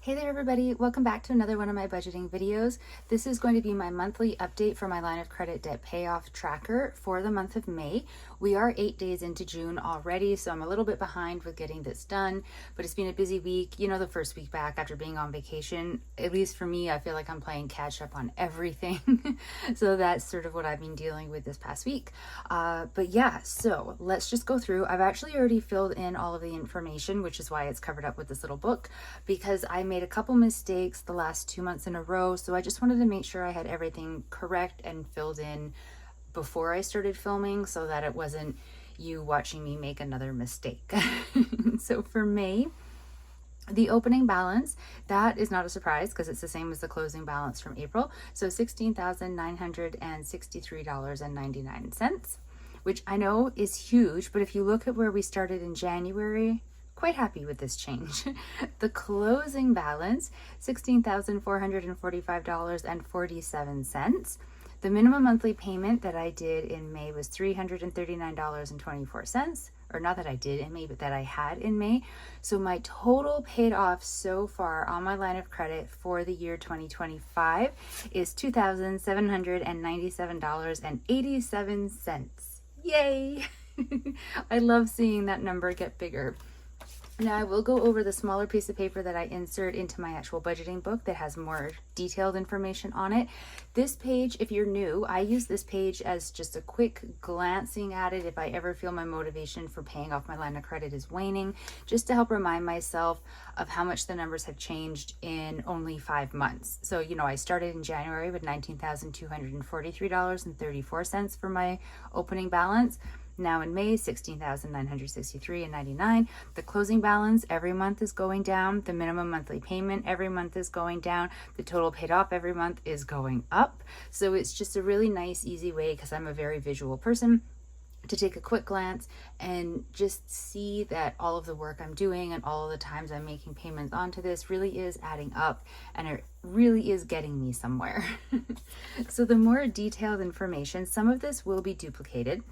Hey there everybody, welcome back to another one of my budgeting videos. This is going to be my monthly update for my line of credit debt payoff tracker for the month of May. We are 8 days into June already, so I'm a little bit behind with getting this done, but it's been a busy week. You know, the first week back after being on vacation, at least for me, I feel like I'm playing catch up on everything. So that's sort of what I've been dealing with this past week. But yeah, so let's just go through. I've actually already filled in all of the information, which is why it's covered up with this little book, because I made a couple mistakes the last 2 months in a row. So I just wanted to make sure I had everything correct and filled in before I started filming so that it wasn't you watching me make another mistake. So for May, the opening balance, that is not a surprise because it's the same as the closing balance from April. So $16,963.99, which I know is huge, but if you look at where we started in January, quite happy with this change. The closing balance, $16,445.47. The minimum monthly payment that I did in May was $339.24, or not that I did in May, but that I had in May. So my total paid off so far on my line of credit for the year 2025 is $2,797.87. Yay! I love seeing that number get bigger. Now I will go over the smaller piece of paper that I insert into my actual budgeting book that has more detailed information on it. This page, if you're new, I use this page as just a quick glancing at it if I ever feel my motivation for paying off my line of credit is waning, just to help remind myself of how much the numbers have changed in only 5 months. So, you know, I started in January with $19,243.34 for my opening balance. Now in May, $16,963.99. The closing balance every month is going down. The minimum monthly payment every month is going down. The total paid off every month is going up. So it's just a really nice, easy way, because I'm a very visual person, to take a quick glance and just see that all of the work I'm doing and all of the times I'm making payments onto this really is adding up, and it really is getting me somewhere. So the more detailed information, some of this will be duplicated.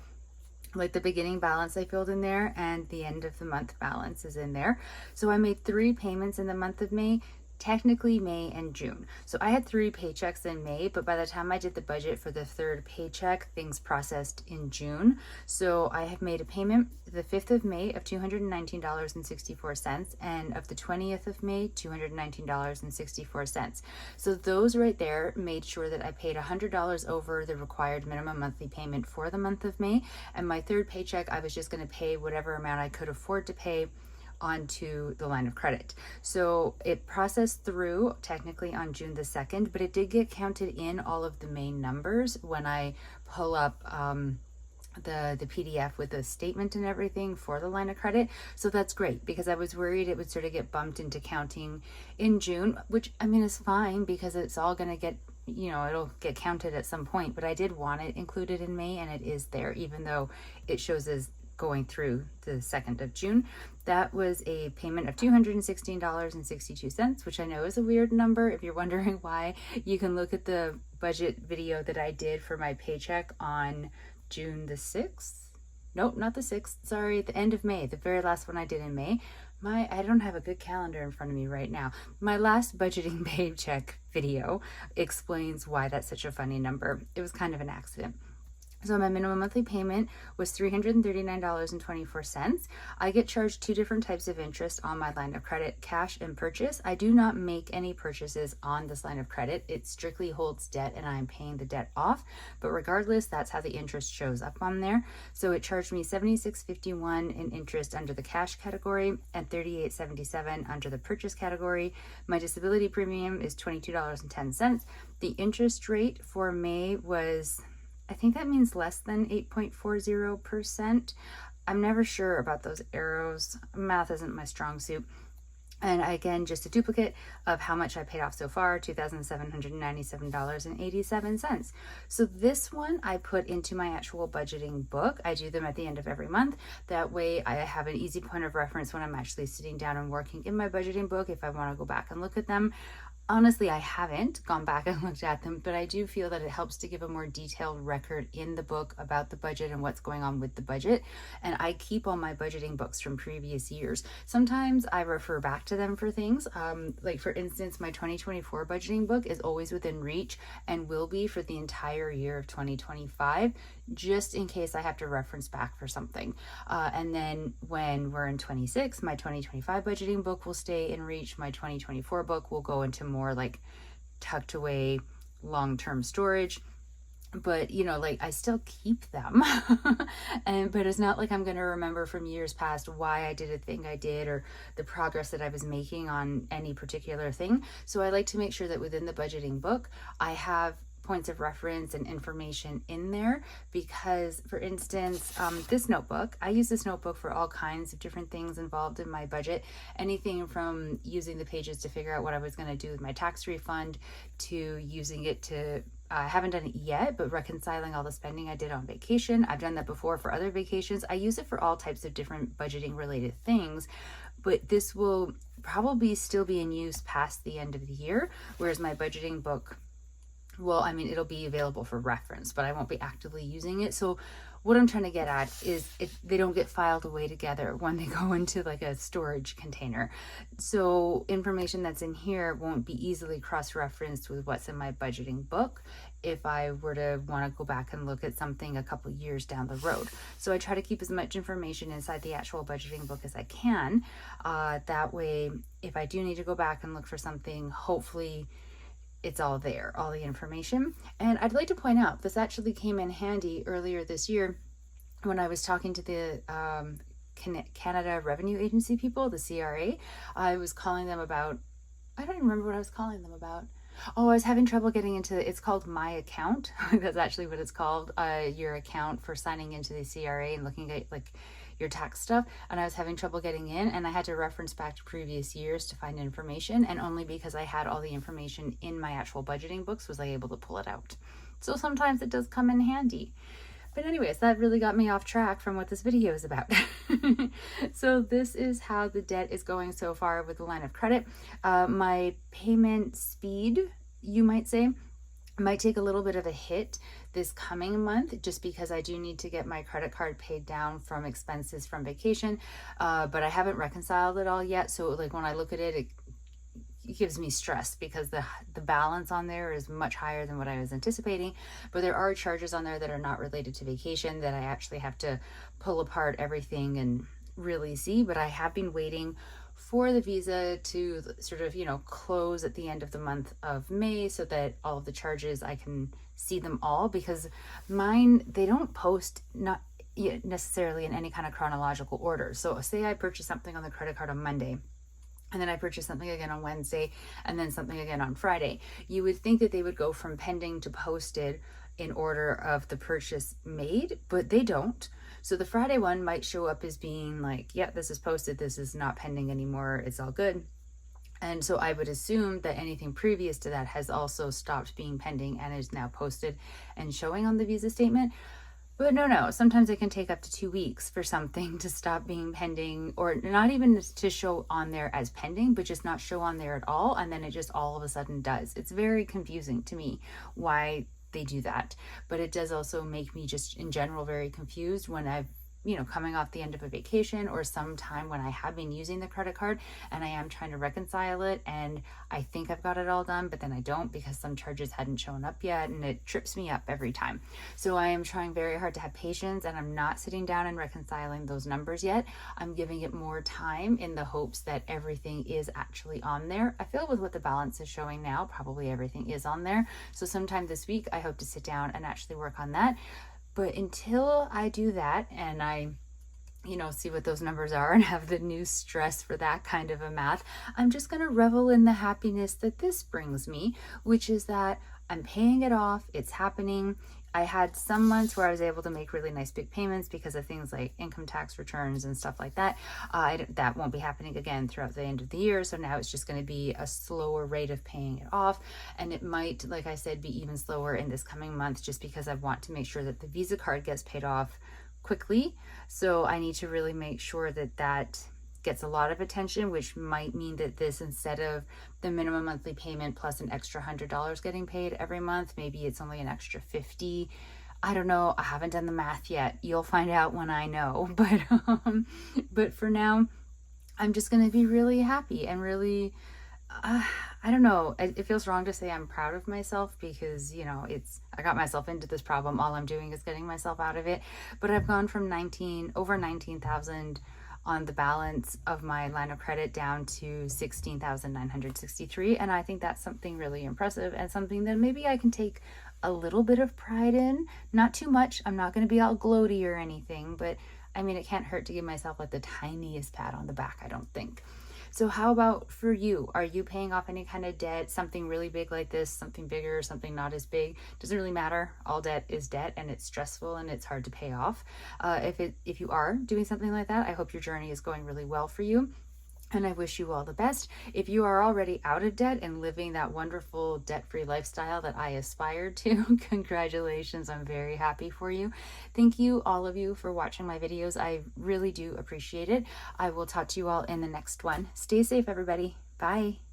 Like the beginning balance I filled in there and the end of the month balance is in there. So I made 3 payments in the month of May, technically May and June. So I had 3 paychecks in May, but by the time I did the budget for the 3rd paycheck, things processed in June. So I have made a payment the 5th of May of $219.64, and of the 20th of May, $219.64. So those right there made sure that I paid $100 over the required minimum monthly payment for the month of May. And my 3rd paycheck, I was just going to pay whatever amount I could afford to pay onto the line of credit. So it processed through technically on June the 2nd, but it did get counted in all of the main numbers when I pull up the PDF with the statement and everything for the line of credit. So that's great, because I was worried it would sort of get bumped into counting in June, which I mean is fine because it's all going to get, you know, it'll get counted at some point, but I did want it included in May, and it is there, even though it shows as going through the 2nd of June. That was a payment of $216.62, which I know is a weird number. If you're wondering why, you can look at the budget video that I did for my paycheck on June the 6th. Nope, not the 6th. Sorry, the end of May, the very last one I did in May. I don't have a good calendar in front of me right now. My last budgeting paycheck video explains why that's such a funny number. It was kind of an accident. So my minimum monthly payment was $339.24. I get charged 2 different types of interest on my line of credit, cash and purchase. I do not make any purchases on this line of credit. It strictly holds debt and I'm paying the debt off. But regardless, that's how the interest shows up on there. So it charged me $76.51 in interest under the cash category and $38.77 under the purchase category. My disability premium is $22.10. The interest rate for May was, I think that means less than 8.40%. I'm never sure about those arrows. Math isn't my strong suit. And again, just a duplicate of how much I paid off so far, $2,797.87. So this one I put into my actual budgeting book. I do them at the end of every month. That way I have an easy point of reference when I'm actually sitting down and working in my budgeting book if I want to go back and look at them. Honestly, I haven't gone back and looked at them, but I do feel that it helps to give a more detailed record in the book about the budget and what's going on with the budget. And I keep all my budgeting books from previous years. Sometimes I refer back to them for things. Like for instance, my 2024 budgeting book is always within reach and will be for the entire year of 2025, just in case I have to reference back for something. And then when we're in 26, my 2025 budgeting book will stay in reach. My 2024 book will go into more like tucked away long-term storage, but like I still keep them. But it's not like I'm going to remember from years past why I did a thing I did or the progress that I was making on any particular thing. So I like to make sure that within the budgeting book I have points of reference and information in there, because for instance, this notebook, I use this notebook for all kinds of different things involved in my budget, anything from using the pages to figure out what I was going to do with my tax refund to using it to I haven't done it yet, but reconciling all the spending I did on vacation. I've done that before for other vacations. I use it for all types of different budgeting related things, but this will probably still be in use past the end of the year, whereas my budgeting book, well, I mean, it'll be available for reference, but I won't be actively using it. So what I'm trying to get at is they don't get filed away together when they go into like a storage container. So information that's in here won't be easily cross-referenced with what's in my budgeting book if I were to want to go back and look at something a couple years down the road. So I try to keep as much information inside the actual budgeting book as I can. That way, if I do need to go back and look for something, hopefully it's all there, all the information. And I'd like to point out, this actually came in handy earlier this year when I was talking to the Canada Revenue Agency people, the CRA. I was calling them about, I don't even remember what I was calling them about. Oh, I was having trouble getting into, it's called My Account. That's actually what it's called, your account for signing into the CRA and looking at like your tax stuff. And I was having trouble getting in, and I had to reference back to previous years to find information. And only because I had all the information in my actual budgeting books was I able to pull it out. So sometimes it does come in handy. But anyways, that really got me off track from what this video is about. So this is how the debt is going so far with the line of credit. My payment speed, you might say, might take a little bit of a hit this coming month, just because I do need to get my credit card paid down from expenses from vacation, but I haven't reconciled it all yet. So like when I look at it, it gives me stress because the balance on there is much higher than what I was anticipating. But there are charges on there that are not related to vacation that I actually have to pull apart everything and really see. But I have been waiting for the visa to sort of, close at the end of the month of May so that all of the charges, I can see them all, because mine, they don't post not necessarily in any kind of chronological order. So say I purchase something on the credit card on Monday, and then I purchase something again on Wednesday, and then something again on Friday. You would think that they would go from pending to posted in order of the purchase made, but they don't. So the Friday one might show up as being like, yeah, this is posted, this is not pending anymore, it's all good. And so I would assume that anything previous to that has also stopped being pending and is now posted and showing on the visa statement. But no, sometimes it can take up to 2 weeks for something to stop being pending, or not even to show on there as pending, but just not show on there at all. And then it just all of a sudden does. It's very confusing to me why they do that. But it does also make me just in general very confused when I've coming off the end of a vacation or sometime when I have been using the credit card and I am trying to reconcile it and I think I've got it all done, but then I don't because some charges hadn't shown up yet, and it trips me up every time. So I am trying very hard to have patience, and I'm not sitting down and reconciling those numbers yet. I'm giving it more time in the hopes that everything is actually on there. I feel with what the balance is showing now, probably everything is on there. So sometime this week, I hope to sit down and actually work on that. But until I do that and I, see what those numbers are and have the new stress for that kind of a math, I'm just going to revel in the happiness that this brings me, which is that I'm paying it off. It's happening. I had some months where I was able to make really nice big payments because of things like income tax returns and stuff like that. That won't be happening again throughout the end of the year. So now it's just going to be a slower rate of paying it off. And it might, like I said, be even slower in this coming month just because I want to make sure that the Visa card gets paid off quickly. So I need to really make sure that that gets a lot of attention, which might mean that this, instead of the minimum monthly payment plus an extra $100 getting paid every month, maybe it's only an extra 50. I don't know. I haven't done the math yet. You'll find out when I know. But for now, I'm just going to be really happy and really, I don't know. It feels wrong to say I'm proud of myself because, you know, I got myself into this problem. All I'm doing is getting myself out of it. But I've gone from over 19,000 on the balance of my line of credit down to 16,963. And I think that's something really impressive and something that maybe I can take a little bit of pride in. Not too much. I'm not going to be all gloaty or anything, but I mean, it can't hurt to give myself like the tiniest pat on the back, I don't think. So how about for you? Are you paying off any kind of debt, something really big like this, something bigger, something not as big? Doesn't really matter. All debt is debt, and it's stressful and it's hard to pay off. If you are doing something like that, I hope your journey is going really well for you. And I wish you all the best. If you are already out of debt and living that wonderful debt-free lifestyle that I aspire to, congratulations. I'm very happy for you. Thank you, all of you, for watching my videos. I really do appreciate it. I will talk to you all in the next one. Stay safe, everybody. Bye.